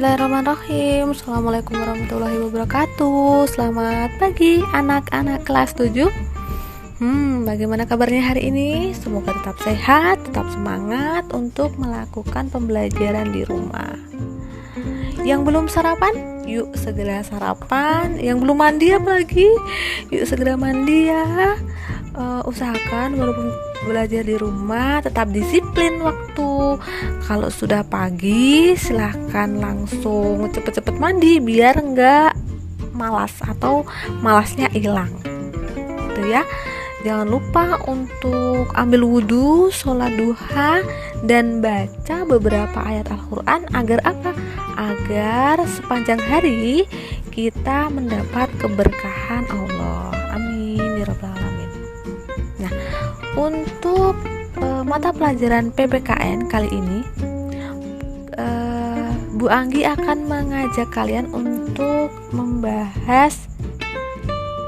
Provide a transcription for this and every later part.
Bismillahirrahmanirrahim. Assalamualaikum warahmatullahi wabarakatuh. Selamat pagi anak-anak kelas 7. Bagaimana kabarnya hari ini? Semoga tetap sehat, tetap semangat untuk melakukan pembelajaran di rumah. Yang belum sarapan, yuk segera sarapan. Yang belum mandi apalagi, yuk segera mandi ya. Usahakan walaupun belajar di rumah tetap disiplin waktu. Kalau sudah pagi silahkan langsung cepet-cepet mandi biar enggak malas atau malasnya hilang gitu ya. Jangan lupa untuk ambil wudhu, sholat duha, dan baca beberapa ayat Al-Quran. Agar apa? Agar sepanjang hari kita mendapat keberkahan Allah. Amin ya rabbal alamin. Nah, untuk mata pelajaran PPKN kali ini, Bu Anggi akan mengajak kalian untuk membahas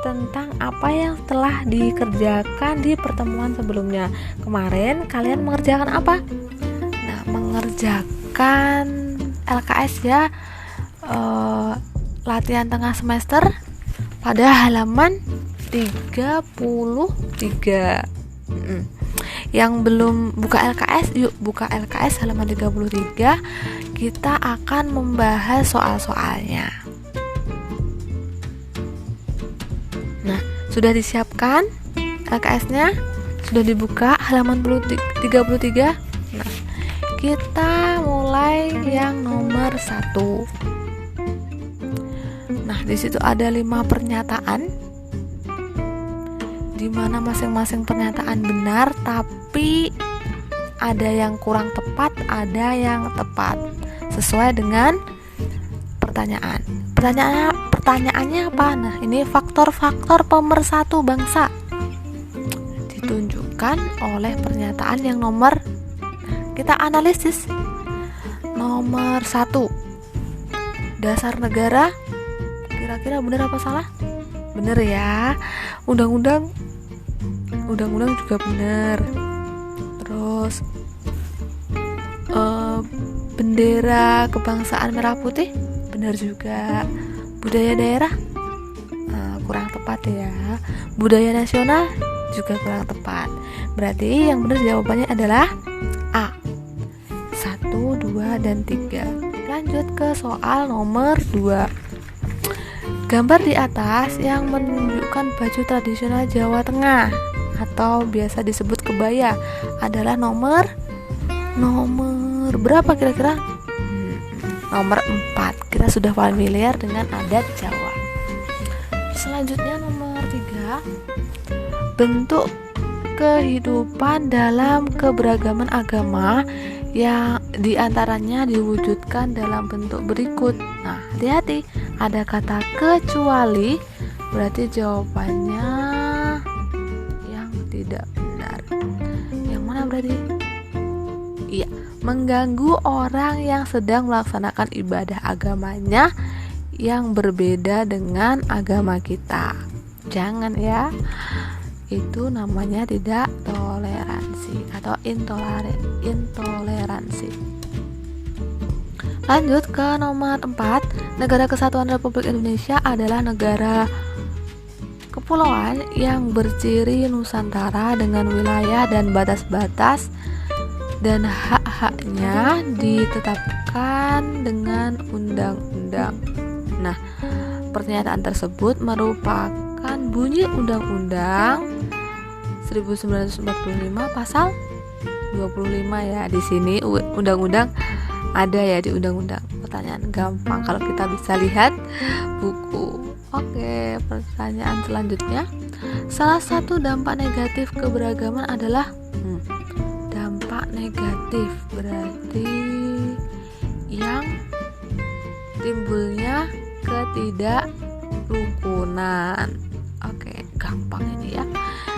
tentang apa yang telah dikerjakan di pertemuan sebelumnya. Kemarin kalian mengerjakan apa? Nah, mengerjakan LKS ya, latihan tengah semester pada halaman 33. Yang belum buka LKS, yuk buka LKS halaman 33. Kita akan membahas soal-soalnya. Nah, sudah disiapkan LKS-nya? Sudah dibuka halaman 33? Nah, kita mulai yang nomor 1. Nah, di situ ada 5 pernyataan, di mana masing-masing pernyataan benar, tapi ada yang kurang tepat, ada yang tepat sesuai dengan pertanyaan. Pertanyaannya apa? Nah, ini faktor-faktor pemersatu bangsa ditunjukkan oleh pernyataan yang nomor. Kita analisis. Nomor 1, dasar negara. Kira-kira benar apa salah? Benar ya. Undang-undang juga benar. Terus bendera kebangsaan merah putih benar juga. Budaya daerah kurang tepat ya. Budaya nasional juga kurang tepat. Berarti yang benar jawabannya adalah A, 1, 2, dan 3. Lanjut ke soal nomor 2. Gambar di atas yang menunjukkan baju tradisional Jawa Tengah atau biasa disebut kebaya adalah nomor berapa kira-kira? Nomor 4. Kita sudah familiar dengan adat Jawa. Selanjutnya nomor 3. Bentuk kehidupan dalam keberagaman agama yang diantaranya diwujudkan dalam bentuk berikut. Nah, hati-hati, ada kata kecuali, berarti jawabannya yang tidak benar. Yang mana berarti? Iya, mengganggu orang yang sedang melaksanakan ibadah agamanya yang berbeda dengan agama kita. Jangan ya. Itu namanya tidak toleransi atau intoleransi. Lanjut ke nomor 4. Negara Kesatuan Republik Indonesia adalah negara kepulauan yang berciri Nusantara dengan wilayah dan batas-batas dan hak-haknya ditetapkan dengan undang-undang. Nah, pernyataan tersebut merupakan bunyi Undang-Undang 1945 pasal 25 ya. Di sini undang-undang ada ya di undang-undang. Pertanyaan gampang kalau kita bisa lihat buku. Oke, pertanyaan selanjutnya. Salah satu dampak negatif keberagaman adalah dampak negatif berarti yang timbulnya ketidakrukunan. Oke, gampang ini ya.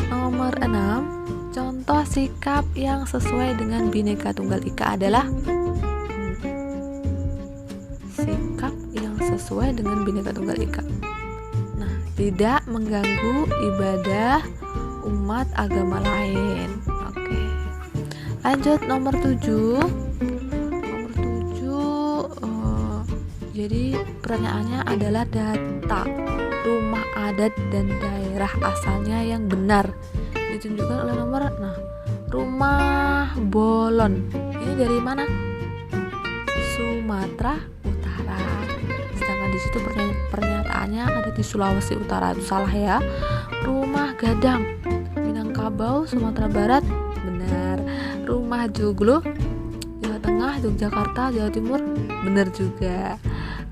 Nomor 6. Contoh sikap yang sesuai dengan Bhinneka Tunggal Ika adalah sikap yang sesuai dengan Bhinneka Tunggal Ika. Nah, tidak mengganggu ibadah umat agama lain. Oke. Lanjut nomor 7. Jadi pertanyaannya adalah data rumah adat dan daerah asalnya yang benar ditunjukkan oleh nomor. Nah, rumah Bolon ini dari mana? Sumatera Utara. Sedangkan di situ pernyataannya ada di Sulawesi Utara, itu salah ya. Rumah Gadang Minangkabau, Sumatera Barat, benar. Rumah Joglo Jawa Tengah, Yogyakarta, Jawa Timur, benar juga.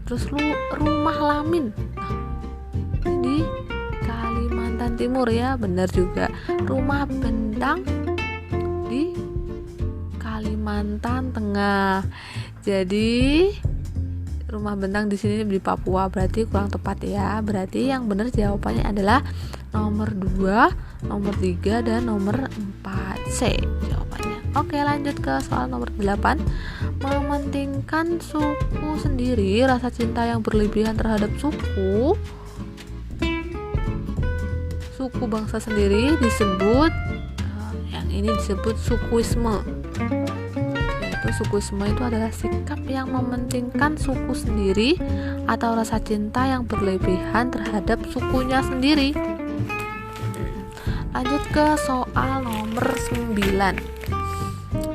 Terus rumah Lamin, nah, ini di Kalimantan Timur ya, benar juga. Rumah Bentang di Kalimantan Tengah. Jadi rumah Bentang di sini di Papua, berarti kurang tepat ya. Berarti yang benar jawabannya adalah nomor 2, nomor 3 dan nomor 4 C jawabannya. Oke, lanjut ke soal nomor 8. Mementingkan suku sendiri, rasa cinta yang berlebihan terhadap suku bangsa sendiri disebut, yang ini disebut sukuisme. Yaitu sukuisme itu adalah sikap yang mementingkan suku sendiri atau rasa cinta yang berlebihan terhadap sukunya sendiri. Lanjut ke soal nomor 9.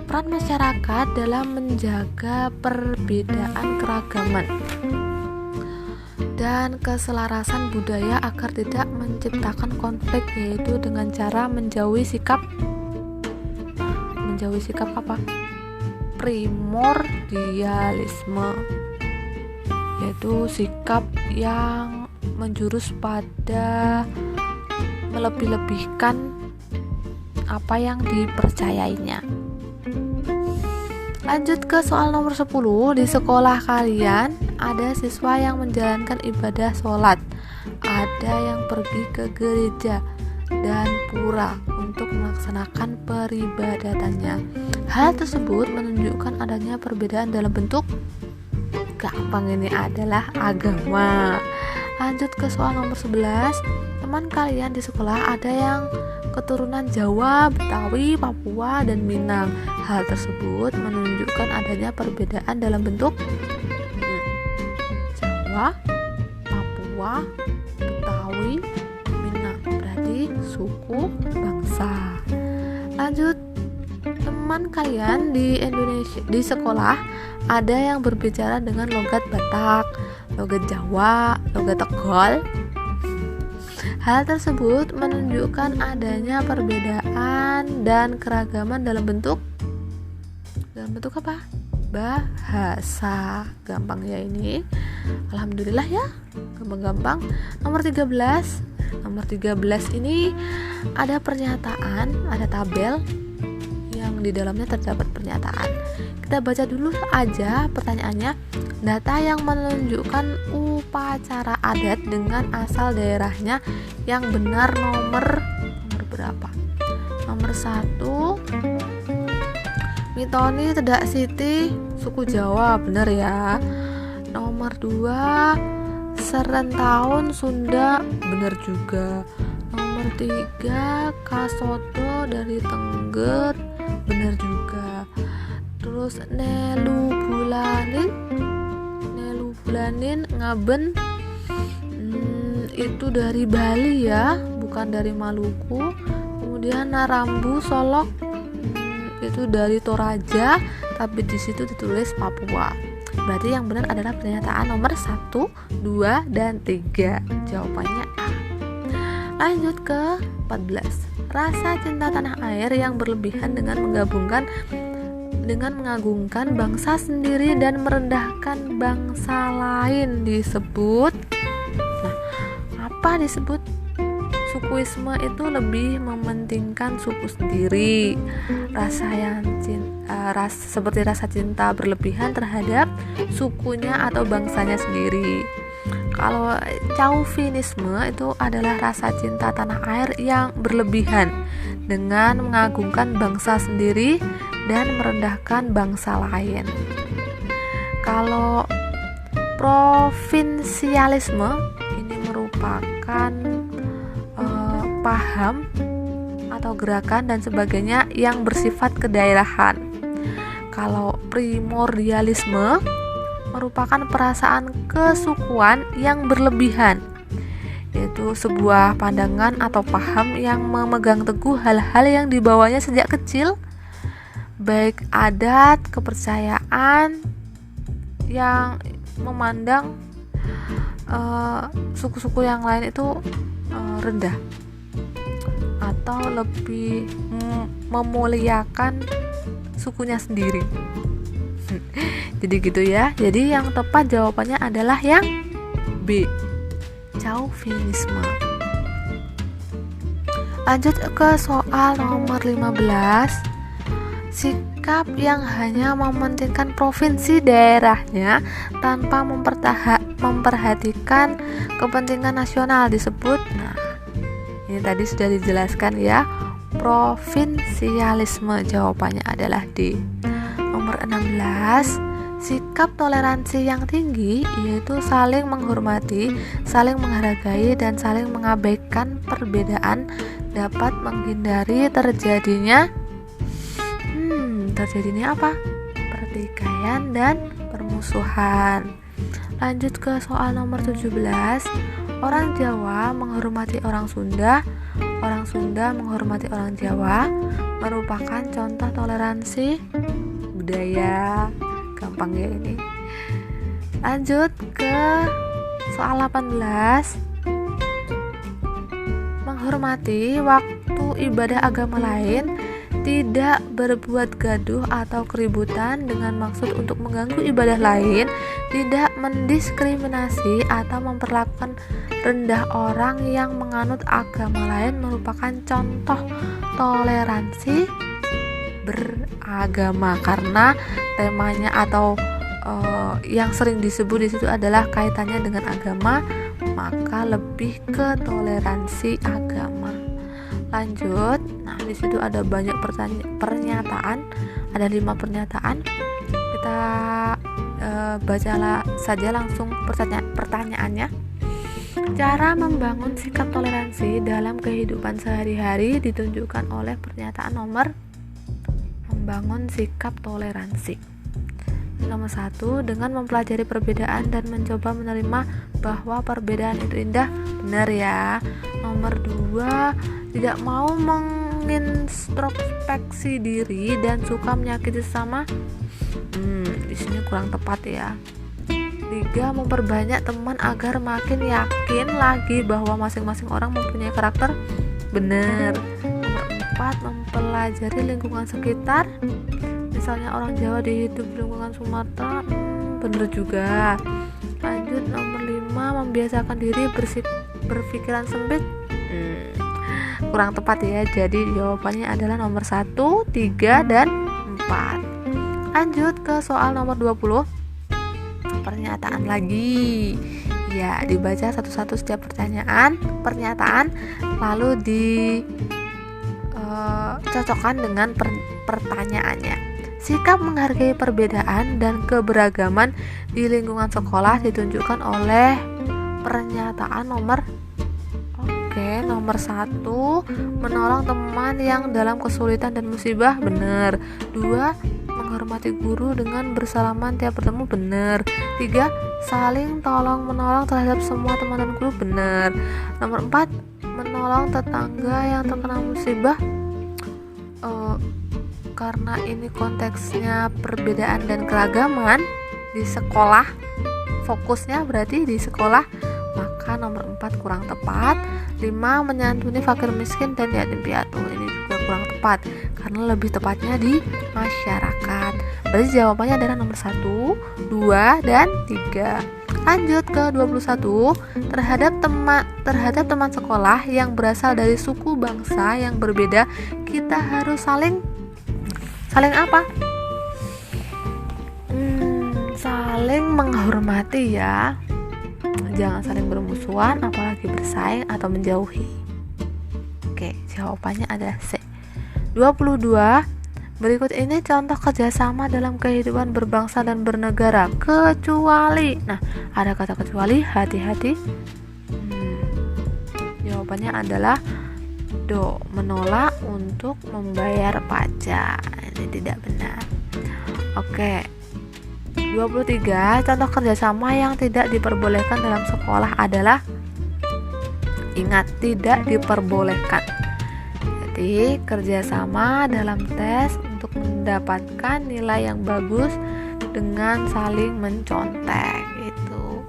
Peran masyarakat dalam menjaga perbedaan keragaman dan keselarasan budaya agar tidak menciptakan konflik, yaitu dengan cara menjauhi sikap apa? Primordialisme, yaitu sikap yang menjurus pada melebih-lebihkan apa yang dipercayainya. Lanjut ke soal nomor 10. Di sekolah kalian ada siswa yang menjalankan ibadah sholat, ada yang pergi ke gereja dan pura untuk melaksanakan peribadatannya. Hal tersebut menunjukkan adanya perbedaan dalam bentuk. Gampang, ini adalah agama. Lanjut ke soal nomor 11. Teman kalian di sekolah ada yang keturunan Jawa, Betawi, Papua, dan Minang. Hal tersebut menunjukkan adanya perbedaan dalam bentuk Jawa, Papua, Betawi, Minang. Berarti suku bangsa. Lanjut, teman kalian di Indonesia di sekolah ada yang berbicara dengan logat Batak, logat Jawa, logat Tegal. Hal tersebut menunjukkan adanya perbedaan dan keragaman dalam bentuk apa? Bahasa. Gampang ya ini. Alhamdulillah ya, gampang-gampang. Nomor 13. Nomor 13 ini ada pernyataan, ada tabel yang di dalamnya terdapat pernyataan. Kita baca dulu aja pertanyaannya. Data yang menunjukkan upacara adat dengan asal daerahnya yang benar nomor berapa? Nomor 1, Mitoni Tedak Siti, suku Jawa, benar ya. Nomor 2, Serentaun Sunda, benar juga. Nomor 3, Kasodo dari Tengger, benar juga. Terus Nelu Bulanin Ngaben, itu dari Bali ya, bukan dari Maluku. Kemudian Narambu Solok, itu dari Toraja, tapi di situ ditulis Papua. Berarti yang benar adalah pernyataan nomor 1, 2, dan 3. Jawabannya A. Lanjut ke 14. Rasa cinta tanah air yang berlebihan dengan mengagungkan bangsa sendiri dan merendahkan bangsa lain disebut. Nah, apa disebut? Sukuisme itu lebih mementingkan suku sendiri. Seperti rasa cinta berlebihan terhadap sukunya atau bangsanya sendiri. Kalau chauvinisme itu adalah rasa cinta tanah air yang berlebihan dengan mengagungkan bangsa sendiri dan merendahkan bangsa lain. Kalau provinsialisme ini merupakan paham atau gerakan dan sebagainya yang bersifat kedaerahan. Kalau primordialisme merupakan perasaan kesukuan yang berlebihan, yaitu sebuah pandangan atau paham yang memegang teguh hal-hal yang dibawanya sejak kecil, baik adat, kepercayaan yang memandang suku-suku yang lain itu rendah atau lebih memuliakan sukunya sendiri. Jadi gitu ya. Jadi yang tepat jawabannya adalah yang B, chauvinisme. Lanjut ke soal nomor 15. Sikap yang hanya mementingkan provinsi daerahnya tanpa memperhatikan kepentingan nasional disebut, nah ini tadi sudah dijelaskan ya, provinsialisme. Jawabannya adalah D. Nomor 16, sikap toleransi yang tinggi yaitu saling menghormati, saling menghargai, dan saling mengabaikan perbedaan dapat menghindari terjadinya apa? Pertikaian dan permusuhan. Lanjut ke soal nomor 17. Orang Jawa menghormati orang Sunda menghormati orang Jawa merupakan contoh toleransi budaya. Gampang ya ini. Lanjut ke soal 18. Menghormati waktu ibadah agama lain, tidak berbuat gaduh atau keributan dengan maksud untuk mengganggu ibadah lain, tidak mendiskriminasi atau memperlakukan rendah orang yang menganut agama lain merupakan contoh toleransi beragama. Karena temanya atau yang sering disebut di situ adalah kaitannya dengan agama, maka lebih ke toleransi agama. Lanjut, nah di situ ada banyak pernyataan, ada 5 pernyataan. Kita bacalah saja langsung pertanyaannya. Cara membangun sikap toleransi dalam kehidupan sehari-hari ditunjukkan oleh pernyataan nomor membangun sikap toleransi. Nomor 1, dengan mempelajari perbedaan dan mencoba menerima bahwa perbedaan itu indah. Benar ya. Nomor 2, tidak mau mengintrospeksi diri dan suka menyakiti sesama. Di sini kurang tepat ya. 3, memperbanyak teman agar makin yakin lagi bahwa masing-masing orang mempunyai karakter. Benar. Nomor 4, mempelajari lingkungan sekitar. Misalnya orang Jawa hidup di lingkungan Sumatera. Benar juga. Lanjut nomor 5, membiasakan diri berpikiran sempit. Kurang tepat ya. Jadi jawabannya adalah nomor 1, 3, dan 4. Lanjut ke soal nomor 20. Pernyataan lagi. Ya, dibaca satu-satu setiap pernyataan lalu dicocokkan dengan pertanyaannya. Sikap menghargai perbedaan dan keberagaman di lingkungan sekolah ditunjukkan oleh pernyataan nomor 1, menolong teman yang dalam kesulitan dan musibah. Benar. 2, menghormati guru dengan bersalaman tiap bertemu. Benar. 3, saling tolong menolong terhadap semua teman dan guru. Benar. Nomor 4, menolong tetangga yang terkena musibah. Karena ini konteksnya perbedaan dan keragaman di sekolah, fokusnya berarti di sekolah, maka nomor 4 kurang tepat. 5, menyantuni fakir miskin dan yatim piatu. Ini juga kurang tepat karena lebih tepatnya di masyarakat. Berarti jawabannya adalah nomor 1, 2, dan 3. Lanjut ke 21. Terhadap teman sekolah yang berasal dari suku bangsa yang berbeda, kita harus saling apa? Saling menghormati ya. Jangan saling bermusuhan, apalagi bersaing atau menjauhi. Oke, jawabannya adalah C. 22. Berikut ini contoh kerjasama dalam kehidupan berbangsa dan bernegara, kecuali. Nah, ada kata kecuali, hati-hati. Jawabannya adalah do, menolak untuk membayar pajak. Ini tidak benar. Oke. 23. Contoh kerjasama yang tidak diperbolehkan dalam sekolah adalah, ingat, tidak diperbolehkan. Jadi kerjasama dalam tes untuk mendapatkan nilai yang bagus dengan saling mencontek. Itu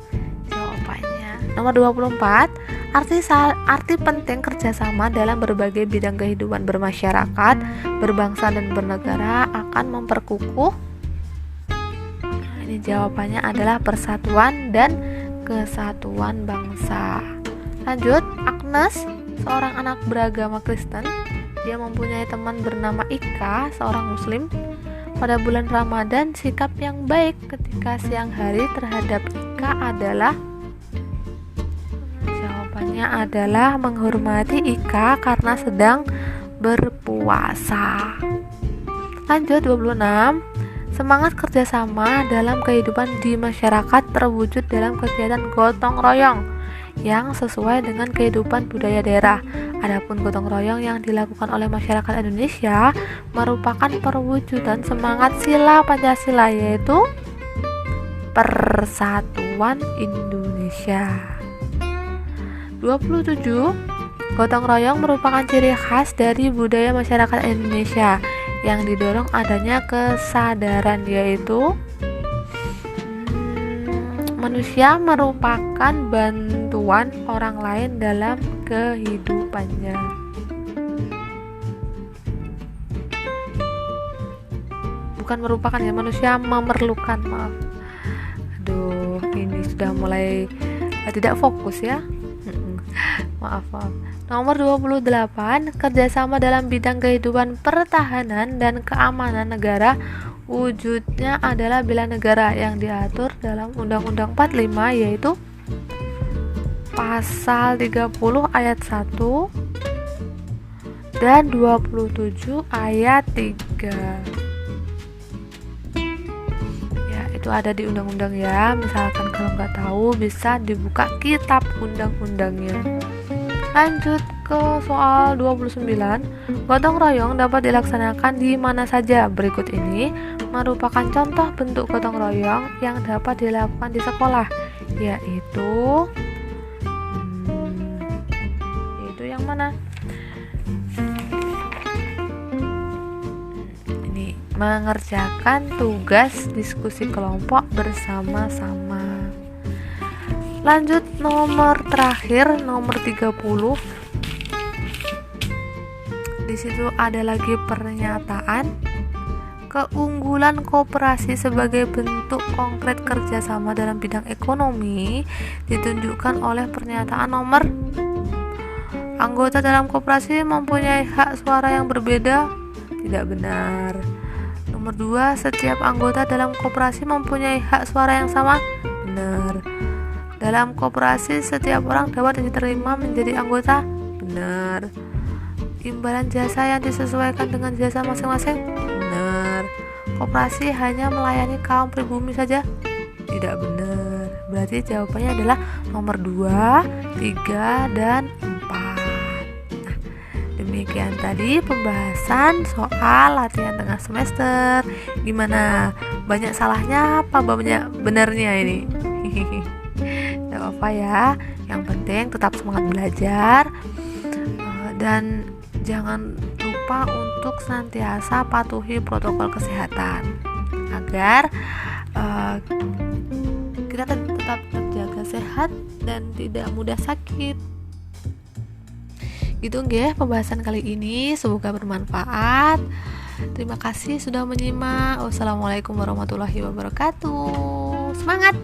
jawabannya. Nomor 24. Arti penting kerjasama dalam berbagai bidang kehidupan bermasyarakat, berbangsa dan bernegara akan memperkukuh. Ini jawabannya adalah persatuan dan kesatuan bangsa. Lanjut, Agnes, seorang anak beragama Kristen. Dia mempunyai teman bernama Ika, seorang muslim. Pada bulan Ramadan, sikap yang baik ketika siang hari terhadap Ika adalah, jawabannya adalah menghormati Ika karena sedang berpuasa. Lanjut, 26. Semangat kerjasama dalam kehidupan di masyarakat terwujud dalam kegiatan gotong royong yang sesuai dengan kehidupan budaya daerah. Adapun gotong royong yang dilakukan oleh masyarakat Indonesia merupakan perwujudan semangat sila Pancasila, yaitu Persatuan Indonesia. 27. Gotong royong merupakan ciri khas dari budaya masyarakat Indonesia yang didorong adanya kesadaran, yaitu manusia merupakan bantuan orang lain dalam kehidupannya. Bukan merupakan ya, manusia memerlukan, maaf. Aduh, ini sudah mulai tidak fokus ya. Maaf. Nomor 28. Kerjasama dalam bidang kehidupan pertahanan dan keamanan negara wujudnya adalah bela negara yang diatur dalam Undang-Undang 45, yaitu pasal 30 ayat 1 dan 27 ayat 3. Ya, itu ada di undang-undang ya. Misalkan kalau nggak tahu bisa dibuka kitab undang-undangnya. Lanjut ke soal 29. Gotong royong dapat dilaksanakan di mana saja. Berikut ini merupakan contoh bentuk gotong royong yang dapat dilakukan di sekolah, yaitu yang mana? Ini mengerjakan tugas diskusi kelompok bersama-sama. Lanjut nomor terakhir, nomor 30. Di situ ada lagi pernyataan keunggulan koperasi sebagai bentuk konkret kerjasama dalam bidang ekonomi ditunjukkan oleh pernyataan nomor, anggota dalam koperasi mempunyai hak suara yang berbeda. Tidak benar. Nomor 2, setiap anggota dalam koperasi mempunyai hak suara yang sama. Benar. Dalam koperasi setiap orang dapat diterima menjadi anggota. Benar. Imbalan jasa yang disesuaikan dengan jasa masing-masing. Benar. Koperasi hanya melayani kaum pribumi saja. Tidak benar. Berarti jawabannya adalah nomor 2, 3, dan 4. Nah, demikian tadi pembahasan soal latihan tengah semester. Gimana? Banyak salahnya apa banyak benernya ini? Tidak apa ya. Yang penting tetap semangat belajar dan jangan lupa untuk senantiasa patuhi protokol kesehatan agar kita tetap terjaga sehat dan tidak mudah sakit. Gitu nggih pembahasan kali ini, semoga bermanfaat. Terima kasih sudah menyimak. Wassalamualaikum warahmatullahi wabarakatuh. Semangat.